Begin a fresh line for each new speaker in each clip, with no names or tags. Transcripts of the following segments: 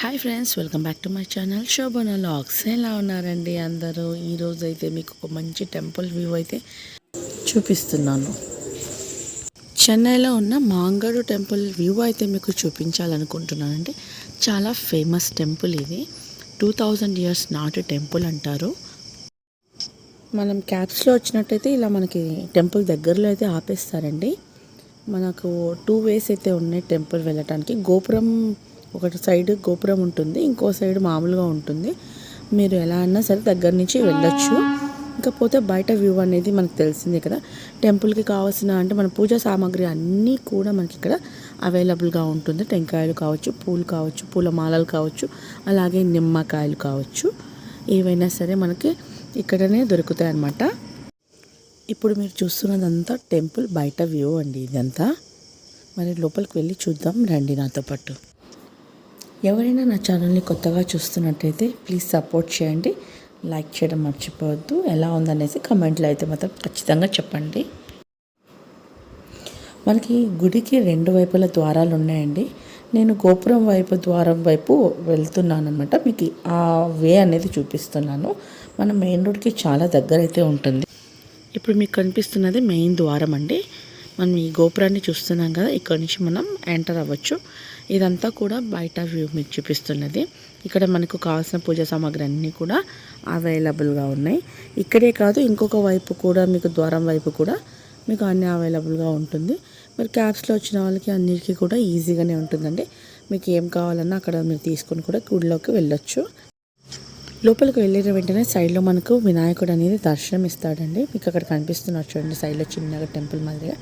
Hi friends, welcome back to my channel Shobhana logs. ఎలా ఉన్నారండి అందరూ? ఈరోజు అయితే మీకు ఒక మంచి టెంపుల్ వ్యూ అయితే చూపిస్తున్నాను. చెన్నైలో ఉన్న మాంగడు టెంపుల్ వ్యూ అయితే మీకు చూపించాలనుకుంటున్నానండి. చాలా ఫేమస్ టెంపుల్ ఇది. 2000 years నాటి టెంపుల్ అంటారు. మనం క్యాబ్స్లో వచ్చినట్టయితే ఇలా మనకి టెంపుల్ దగ్గరలో అయితే ఆపేస్తారండి. మనకు 2 ways అయితే ఉన్నాయి టెంపుల్ వెళ్ళటానికి. గోపురం ఒకటి సైడ్ గోపురం ఉంటుంది, ఇంకో సైడ్ మామూలుగా ఉంటుంది. మీరు ఎలా అన్నా సరే దగ్గర నుంచి వెళ్ళొచ్చు. ఇకపోతే బయట వ్యూ అనేది మనకు తెలిసిందే కదా. టెంపుల్కి కావాల్సిన అంటే మన పూజా సామాగ్రి అన్నీ కూడా మనకి ఇక్కడ అవైలబుల్గా ఉంటుంది. టెంకాయలు కావచ్చు, పూలు కావచ్చు, పూల మాలలు కావచ్చు, అలాగే నిమ్మకాయలు కావచ్చు, ఏవైనా సరే మనకి ఇక్కడనే దొరుకుతాయి అన్నమాట. ఇప్పుడు మీరు చూస్తున్నదంతా టెంపుల్ బయట వ్యూ అండి ఇదంతా. మరి లోపలికి వెళ్ళి చూద్దాం రండి నాతో పాటు. ఎవరైనా నా ఛానల్ని కొత్తగా చూస్తున్నట్టయితే ప్లీజ్ సపోర్ట్ చేయండి, లైక్ చేయడం మర్చిపోవద్దు. ఎలా ఉందనేసి కమెంట్లో అయితే మాత్రం ఖచ్చితంగా చెప్పండి. మనకి గుడికి 2 వైపుల ద్వారాలు ఉన్నాయండి. నేను గోపురం వైపు ద్వారం వైపు వెళ్తున్నాను అనమాట. మీకు ఆ వే అనేది చూపిస్తున్నాను. మన మెయిన్ రోడ్కి చాలా దగ్గర అయితే ఉంటుంది. ఇప్పుడు మీకు కనిపిస్తున్నది మెయిన్ ద్వారం అండి. మనం ఈ గోపురాన్ని చూస్తున్నాం కదా, ఇక్కడ నుంచి మనం ఎంటర్ అవ్వచ్చు. ఇదంతా కూడా బయట వ్యూ మీకు చూపిస్తున్నది. ఇక్కడ మనకు కావాల్సిన పూజా సామాగ్రి అన్నీ కూడా అవైలబుల్గా ఉన్నాయి. ఇక్కడే కాదు, ఇంకొక వైపు కూడా మీకు ద్వారం వైపు కూడా మీకు అన్నీ అవైలబుల్గా ఉంటుంది. మీరు క్యాబ్స్లో వచ్చిన వాళ్ళకి అన్నిటికీ కూడా ఈజీగానే ఉంటుందండి. మీకు ఏం కావాలన్నా అక్కడ మీరు తీసుకొని కూడా గుడిలోకి వెళ్ళొచ్చు. లోపలికి వెళ్ళిన వెంటనే సైడ్లో మనకు వినాయకుడు అనేది దర్శనం ఇస్తాడండి. మీకు అక్కడ కనిపిస్తున్నారు చూడండి, సైడ్లో చిన్నగా టెంపుల్ మాదిరిగా.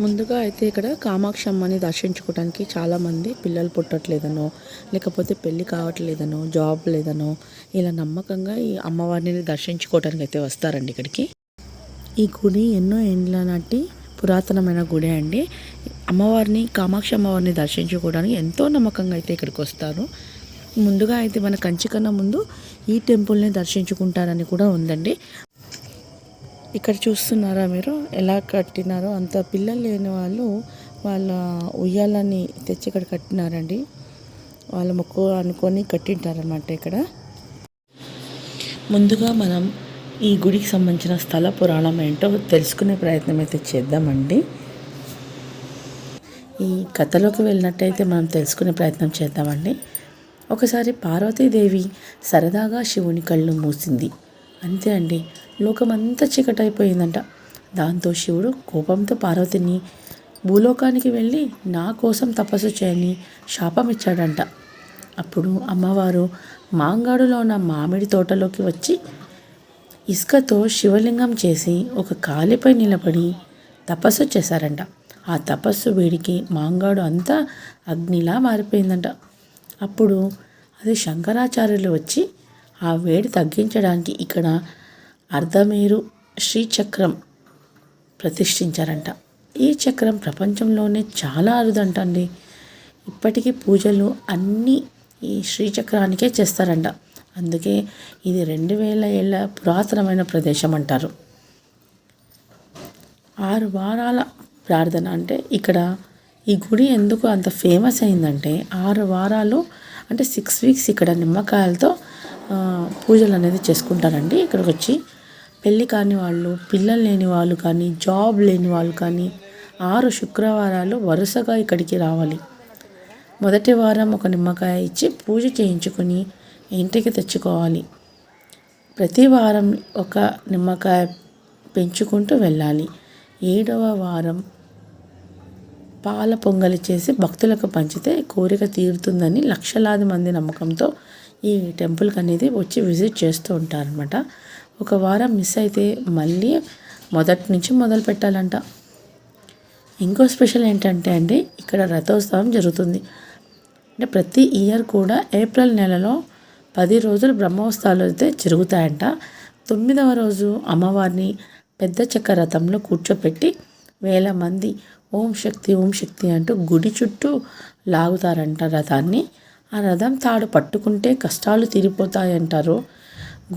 ముందుగా అయితే ఇక్కడ కామాక్షి అమ్మని దర్శించుకోవడానికి చాలామంది పిల్లలు పుట్టట్లేదనో, లేకపోతే పెళ్ళి కావట్లేదనో, జాబ్ లేదనో ఇలా నమ్మకంగా ఈ అమ్మవారిని దర్శించుకోవడానికి అయితే వస్తారండి ఇక్కడికి. ఈ గుడి ఎన్నో ఏండ్ల నాటి పురాతనమైన గుడి అండి. అమ్మవారిని, కామాక్షి అమ్మవారిని దర్శించుకోవడానికి ఎంతో నమ్మకంగా అయితే ఇక్కడికి వస్తారు. ముందుగా అయితే మన కంచి కన్నా ముందు ఈ టెంపుల్ని దర్శించుకుంటారని కూడా ఉందండి. ఇక్కడ చూస్తున్నారా మీరు ఎలా కట్టినారో? అంత పిల్లలు లేని వాళ్ళు వాళ్ళ ఉయ్యాలని తెచ్చి ఇక్కడ కట్టినారండి. వాళ్ళ మొక్కు అనుకొని కట్టింటారనమాట. ఇక్కడ ముందుగా మనం ఈ గుడికి సంబంధించిన స్థల పురాణం ఏంటో తెలుసుకునే ప్రయత్నం అయితే చేద్దామండి. ఈ కథలోకి వెళ్ళినట్టయితే మనం తెలుసుకునే ప్రయత్నం చేద్దామండి. ఒకసారి పార్వతీదేవి సరదాగా శివుని కళ్ళు మూసింది. అంతే అండి, లోకమంతా చీకటైపోయిందంట. దాంతో శివుడు కోపంతో పార్వతిని భూలోకానికి వెళ్ళి నా కోసం తపస్సు చేయని శాపం ఇచ్చాడంట. అప్పుడు అమ్మవారు మాంగాడులో ఉన్న మామిడి తోటలోకి వచ్చి ఇసుకతో శివలింగం చేసి ఒక కాలిపై నిలబడి తపస్సు చేశారంట. ఆ తపస్సు వేడికి మాంగాడు అంతా అగ్నిలా మారిపోయిందంట. అప్పుడు అది శంకరాచార్యులు వచ్చి ఆ వేడి తగ్గించడానికి ఇక్కడ అర్ధమేరు శ్రీచక్రం ప్రతిష్ఠించారంట. ఈ చక్రం ప్రపంచంలోనే చాలా అరుదంటండి. ఇప్పటికీ పూజలు అన్నీ ఈ శ్రీచక్రానికే చేస్తారంట. అందుకే ఇది 2000 ఏళ్ళ పురాతనమైన ప్రదేశం అంటారు. 6 వారాల ప్రార్థన అంటే ఇక్కడ ఈ గుడి ఎందుకు అంత ఫేమస్ అయిందంటే 6 వారాలు అంటే 6 weeks ఇక్కడ నిమ్మకాయలతో పూజలు అనేది చేసుకుంటారండి. ఇక్కడికి వచ్చి పెళ్ళి కాని వాళ్ళు, పిల్లలు లేని వాళ్ళు కానీ, జాబ్ లేని వాళ్ళు కానీ 6 శుక్రవారాలు వరుసగా ఇక్కడికి రావాలి. మొదటి వారం ఒక నిమ్మకాయ ఇచ్చి పూజ చేయించుకొని ఇంటికి తెచ్చుకోవాలి. ప్రతి వారం ఒక నిమ్మకాయ పెంచుకుంటూ వెళ్ళాలి. 7వ వారం పాల పొంగలి చేసి భక్తులకు పంచితే కోరిక తీరుతుందని లక్షలాది మంది నమ్మకంతో ఈ టెంపుల్కి అనేది వచ్చి విజిట్ చేస్తూ ఉంటారనమాట. ఒక వారం మిస్ అయితే మళ్ళీ మొదటి నుంచి మొదలు పెట్టాలంట. ఇంకో స్పెషల్ ఏంటంటే అండి, ఇక్కడ రథోత్సవం జరుగుతుంది. అంటే ప్రతి ఇయర్ కూడా ఏప్రిల్ నెలలో 10 రోజులు బ్రహ్మోత్సవాలు అయితే జరుగుతాయంట. 9వ రోజు అమ్మవారిని పెద్ద చెక్క రథంలో కూర్చోపెట్టి 1000 మంది ఓం శక్తి అంటూ గుడి చుట్టూ లాగుతారంట రథాన్ని. ఆ రథం తాడు పట్టుకుంటే కష్టాలు తీరిపోతాయంటారు.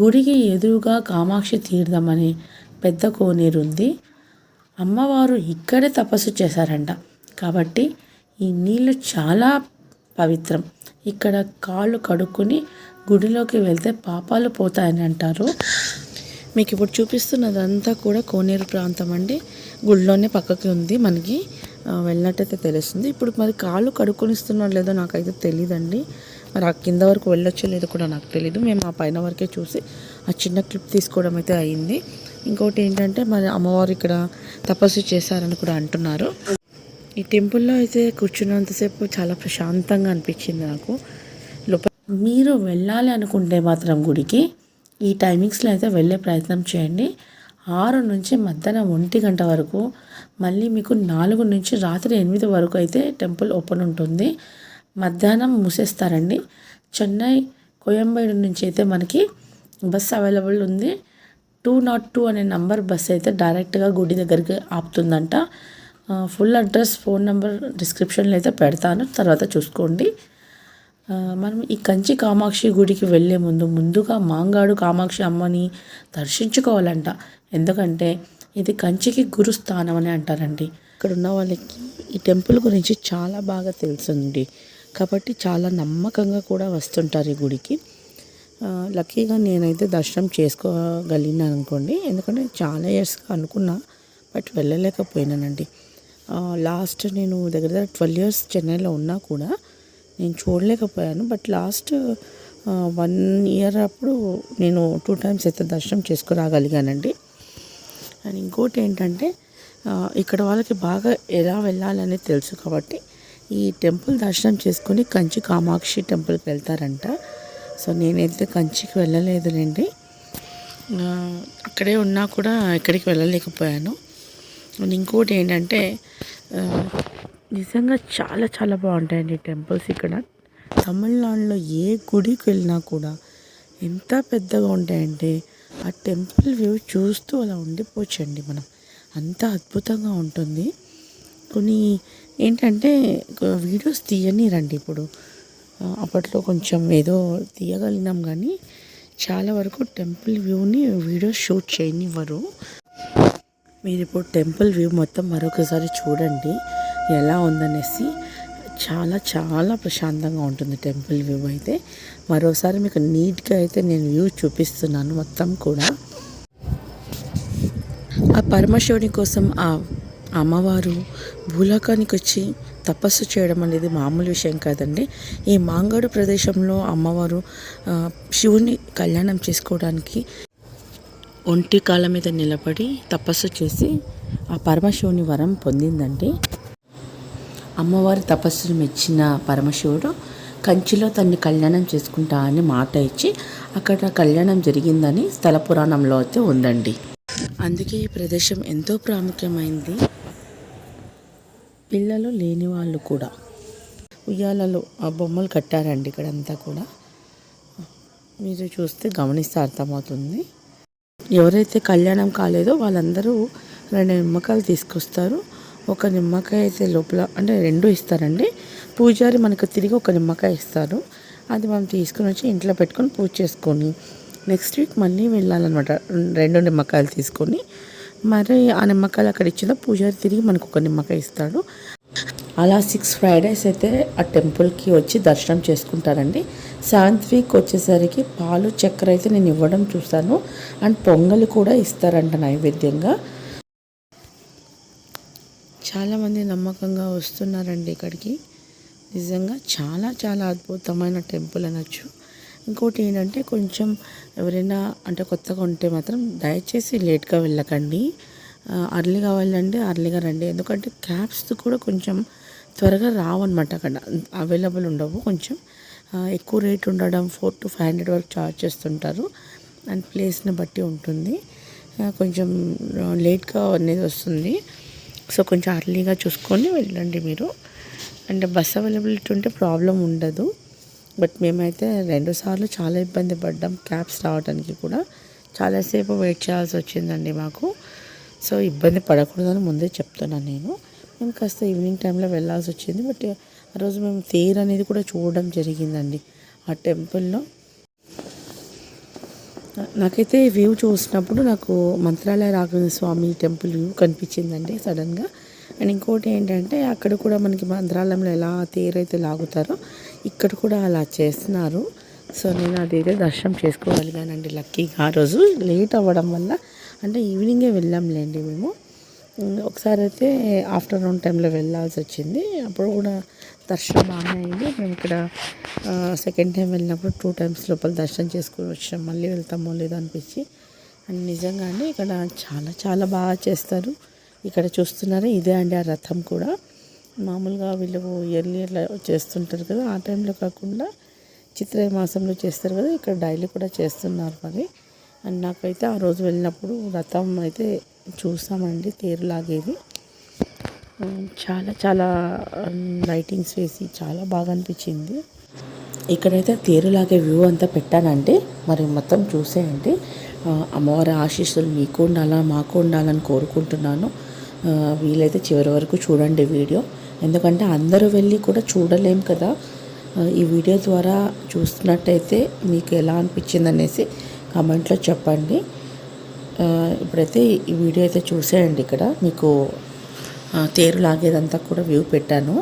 గుడికి ఎదురుగా కామాక్షి తీర్థం అనే పెద్ద కోనేరు ఉంది. అమ్మవారు ఇక్కడే తపస్సు చేశారంట. కాబట్టి ఈ నీళ్ళు చాలా పవిత్రం. ఇక్కడ కాళ్ళు కడుక్కొని గుడిలోకి వెళ్తే పాపాలు పోతాయని అంటారు. మీకు ఇప్పుడు చూపిస్తున్నదంతా కూడా కోనేరు ప్రాంతం అండి. గుడిలోనే పక్కకి ఉంది, మనకి వెళ్ళినట్టయితే తెలుస్తుంది. ఇప్పుడు మరి కాళ్ళు కడుక్కొనిస్తున్నారో లేదో నాకైతే తెలియదండి. మరి ఆ కింద వరకు వెళ్ళొచ్చో లేదో కూడా నాకు తెలీదు. మేము ఆ పైన వరకే చూసి ఆ చిన్న క్లిప్ తీసుకోవడం అయితే అయింది. ఇంకోటి ఏంటంటే మరి అమ్మవారు ఇక్కడ తపస్సు చేశారని కూడా అంటున్నారు. ఈ టెంపుల్లో అయితే కూర్చున్నంతసేపు చాలా ప్రశాంతంగా అనిపించింది నాకు. లోపల మీరు వెళ్ళాలి అనుకుంటే మాత్రం గుడికి ఈ టైమింగ్స్లో అయితే వెళ్ళే ప్రయత్నం చేయండి. 6 నుంచి మధ్యాహ్నం 1 గంట వరకు, మళ్ళీ మీకు 4 నుంచి రాత్రి 8 వరకు అయితే టెంపుల్ ఓపెన్ ఉంటుంది. మధ్యాహ్నం మూసేస్తారండి. చెన్నై కోయంబేడు నుంచి అయితే మనకి బస్ అవైలబుల్ ఉంది. 202 అనే నంబర్ బస్ అయితే డైరెక్ట్గా గుడి దగ్గరికి ఆపుతుందంట. ఫుల్ అడ్రస్, ఫోన్ నెంబర్ డిస్క్రిప్షన్లో అయితే పెడతాను, తర్వాత చూసుకోండి. మనం ఈ కంచి కామాక్షి గుడికి వెళ్ళే ముందుగా మాంగాడు కామాక్షి అమ్మని దర్శించుకోవాలంట. ఎందుకంటే ఇది కంచికి గురుస్థానం అని అంటారండి. ఇక్కడ ఉన్న వాళ్ళకి ఈ టెంపుల్ గురించి చాలా బాగా తెలుసుంది కాబట్టి చాలా నమ్మకంగా కూడా వస్తుంటారు ఈ గుడికి. లక్కీగా నేనైతే దర్శనం చేసుకోగలిగినాను అనుకోండి. ఎందుకంటే చాలా ఇయర్స్గా అనుకున్నా, బట్ వెళ్ళలేకపోయినానండి. లాస్ట్ నేను దగ్గర 12 ఇయర్స్ చెన్నైలో ఉన్నా కూడా నేను చూడలేకపోయాను. బట్ లాస్ట్ 1 ఇయర్ అప్పుడు నేను 2 టైమ్స్ అయితే దర్శనం చేసుకురాగలిగానండి. అండ్ ఇంకోటి ఏంటంటే ఇక్కడ వాళ్ళకి బాగా ఎలా వెళ్ళాలనేది తెలుసు కాబట్టి ఈ టెంపుల్ దర్శనం చేసుకుని కంచి కామాక్షి టెంపుల్కి వెళ్తారంట. సో నేనైతే కంచికి వెళ్ళలేదులేండి, అక్కడే ఉన్నా కూడా ఎక్కడికి వెళ్ళలేకపోయాను. అండ్ ఇంకోటి ఏంటంటే నిజంగా చాలా చాలా బాగుంటాయండి టెంపుల్స్ ఇక్కడ. తమిళనాడులో ఏ గుడికి వెళ్ళినా కూడా ఎంత పెద్దగా ఉంటాయంటే ఆ టెంపుల్ వ్యూ చూస్తూ అలా ఉండిపోవచ్చండి మనం, అంత అద్భుతంగా ఉంటుంది. కొన్ని ఏంటంటే వీడియోస్ తీయనిరండి ఇప్పుడు. అప్పట్లో కొంచెం ఏదో తీయగలిగినాం కానీ చాలా వరకు టెంపుల్ వ్యూని వీడియోస్ షూట్ చేయనివ్వరు. మీరు ఇప్పుడు టెంపుల్ వ్యూ మొత్తం మరొకసారి చూడండి ఎలా ఉందనేసి. చాలా చాలా ప్రశాంతంగా ఉంటుంది టెంపుల్ వ్యూ అయితే. మరోసారి మీకు నీట్గా అయితే నేను వ్యూ చూపిస్తున్నాను మొత్తం కూడా. ఆ పరమశివుని కోసం ఆ అమ్మవారు భూలోకానికి వచ్చి తపస్సు చేయడం అనేది మామూలు విషయం కాదండి. ఈ మాంగాడు ప్రదేశంలో అమ్మవారు శివుని కళ్యాణం చేసుకోవడానికి ఒంటి కాళ్ళ మీద నిలబడి తపస్సు చేసి ఆ పరమశివుని వరం పొందిందండి. అమ్మవారి తపస్సును మెచ్చిన పరమశివుడు కంచిలో తన్ని కళ్యాణం చేసుకుంటా అని మాట ఇచ్చి అక్కడ కళ్యాణం జరిగిందని స్థల పురాణంలో అయితే ఉందండి. అందుకే ఈ ప్రదేశం ఎంతో ప్రాముఖ్యమైంది. పిల్లలు లేని వాళ్ళు కూడా ఉయ్యాలలో ఆ బొమ్మలు కట్టారండి ఇక్కడంతా కూడా. మీరు చూస్తే గమనిస్తే అర్థమవుతుంది. ఎవరైతే కళ్యాణం కాలేదో వాళ్ళందరూ 2 నిమ్మకాయలు తీసుకొస్తారు. ఒక నిమ్మకాయ అయితే లోపల అంటే 2 ఇస్తారండి. పూజారి మనకు తిరిగి 1 నిమ్మకాయ ఇస్తారు. అది మనం తీసుకుని వచ్చి ఇంట్లో పెట్టుకొని పూజ చేసుకొని నెక్స్ట్ వీక్ మళ్ళీ వెళ్ళాలన్నమాట. 2 నిమ్మకాయలు తీసుకొని మరి ఆ నిమ్మకాయలు అక్కడ ఇచ్చిన పూజారి తిరిగి మనకు 1 నిమ్మకాయ ఇస్తాడు. అలా 6 ఫ్రైడేస్ అయితే ఆ టెంపుల్కి వచ్చి దర్శనం చేసుకుంటారండి. 7th వీక్ వచ్చేసరికి పాలు చక్కెర అయితే నేను ఇవ్వడం చూస్తాను. అండ్ పొంగల్ కూడా ఇస్తారంట నైవేద్యంగా. చాలామంది నమ్మకంగా వస్తున్నారండి ఇక్కడికి. నిజంగా చాలా చాలా అద్భుతమైన టెంపుల్ అనొచ్చు. ఇంకోటి ఏంటంటే కొంచెం ఎవరైనా అంటే కొత్తగా ఉంటే మాత్రం దయచేసి లేట్గా వెళ్ళకండి. అర్లీగా వెళ్ళండి, అర్లీగా రండి. ఎందుకంటే క్యాబ్స్ కూడా కొంచెం త్వరగా రావన్నమాట, అక్కడ అవైలబుల్ ఉండవు. కొంచెం ఎక్కువ రేట్ ఉండడం 400 to 500 వరకు ఛార్జ్ చేస్తుంటారు. అండ్ ప్లేస్ని బట్టి ఉంటుంది. కొంచెం లేట్గా అనేది వస్తుంది. సో కొంచెం అర్లీగా చూసుకొని వెళ్ళండి మీరు. అంటే బస్ అవైలబిలిటీ ఉంటే ప్రాబ్లం ఉండదు. బట్ మేమైతే 2 సార్లు చాలా ఇబ్బంది పడ్డాం. క్యాబ్స్ రావడానికి కూడా చాలాసేపు వెయిట్ చేయాల్సి వచ్చిందండి మాకు. సో ఇబ్బంది పడకూడదని ముందే చెప్తున్నాను నేను. మేము కాస్త ఈవినింగ్ టైంలో వెళ్ళాల్సి వచ్చింది. బట్ ఆ రోజు మేము తేరు అనేది కూడా చూడడం జరిగిందండి ఆ టెంపుల్లో. నాకైతే వ్యూ చూసినప్పుడు నాకు మంత్రాలయ రాఘవేంద్ర స్వామి టెంపుల్ వ్యూ కనిపించిందండి సడన్గా. అండ్ ఇంకోటి ఏంటంటే అక్కడ కూడా మనకి మంత్రాలయంలో ఎలా తేరైతే లాగుతారో ఇక్కడ కూడా అలా చేస్తున్నారు. సో నేను అదైతే దర్శనం చేసుకోగలిగానండి లక్కీగా. ఆ రోజు లేట్ అవ్వడం వల్ల, అంటే ఈవినింగే వెళ్ళాంలేండి మేము. ఒకసారి అయితే ఆఫ్టర్నూన్ టైంలో వెళ్ళాల్సి వచ్చింది. అప్పుడు కూడా దర్శనం బాగానే అయింది. మేము ఇక్కడ సెకండ్ టైం వెళ్ళినప్పుడు 2 టైమ్స్ లోపల దర్శనం చేసుకుని వచ్చాం. మళ్ళీ వెళ్తామో లేదో అనిపించి. అండ్ నిజంగానే ఇక్కడ చాలా చాలా బాగా చేస్తారు. ఇక్కడ చూస్తున్నారా, ఇదే అండి ఆ రథం కూడా. మామూలుగా వీళ్ళు ఇయర్లీ అట్లా చేస్తుంటారు కదా, ఆ టైంలో కాకుండా చిత్ర మాసంలో చేస్తారు కదా, ఇక్కడ డైలీ కూడా చేస్తున్నారు మరి. అండ్ నాకైతే ఆ రోజు వెళ్ళినప్పుడు రథం అయితే చూసామండి, తేరు లాగేది. చాలా చాలా లైటింగ్స్ వేసి చాలా బాగా అనిపించింది. ఇక్కడైతే తేరులాగే వ్యూ అంతా పెట్టానండి, మరి మొత్తం చూసేయండి. అమ్మవారి ఆశీస్సులు మీకు ఉండాలా, మాకు ఉండాలని కోరుకుంటున్నాను. వీలైతే చివరి వరకు చూడండి వీడియో, ఎందుకంటే అందరూ వెళ్ళి కూడా చూడలేం కదా. ఈ వీడియో ద్వారా చూస్తున్నట్టయితే మీకు ఎలా అనిపించింది అనేసి కామెంట్లో చెప్పండి. ఇప్పుడైతే ఈ వీడియో అయితే చూసేయండి. ఇక్కడ మీకు తేరు లాగేదంతా కూడా వ్యూ పెట్టాను.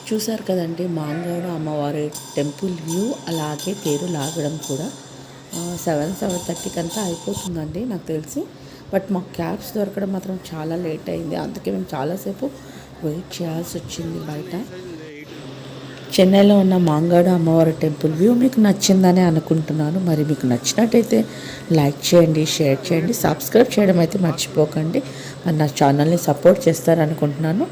చూసారు కదండి, మాంగాడు అమ్మవారి టెంపుల్ వ్యూ, అలాగే తేరు లాగడం కూడా 7:30కి అంతా అయిపోతుందండి నాకు తెలిసి. బట్ మాకు క్యాబ్స్ దొరకడం మాత్రం చాలా లేట్ అయింది, అందుకే మేము చాలాసేపు వెయిట్ చేయాల్సి వచ్చింది బయట. చెన్నైలో ఉన్న మాంగాడు అమ్మవారి టెంపుల్ వ్యూ మీకు నచ్చిందని అనుకుంటున్నాను. మరి మీకు నచ్చినట్టయితే లైక్ చేయండి, షేర్ చేయండి, సబ్స్క్రైబ్ చేయడం అయితే మర్చిపోకండి. మరి నా ఛానల్ని సపోర్ట్ చేస్తారనుకుంటున్నాను.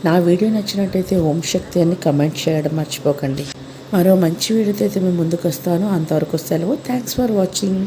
నా వీడియో నచ్చినట్టయితే ఓం శక్తి అని కమెంట్ చేయడం మర్చిపోకండి. మరో మంచి వీడియోతో అయితే మేము ముందుకు వస్తాను. అంతవరకు సెలవు. Thanks for watching.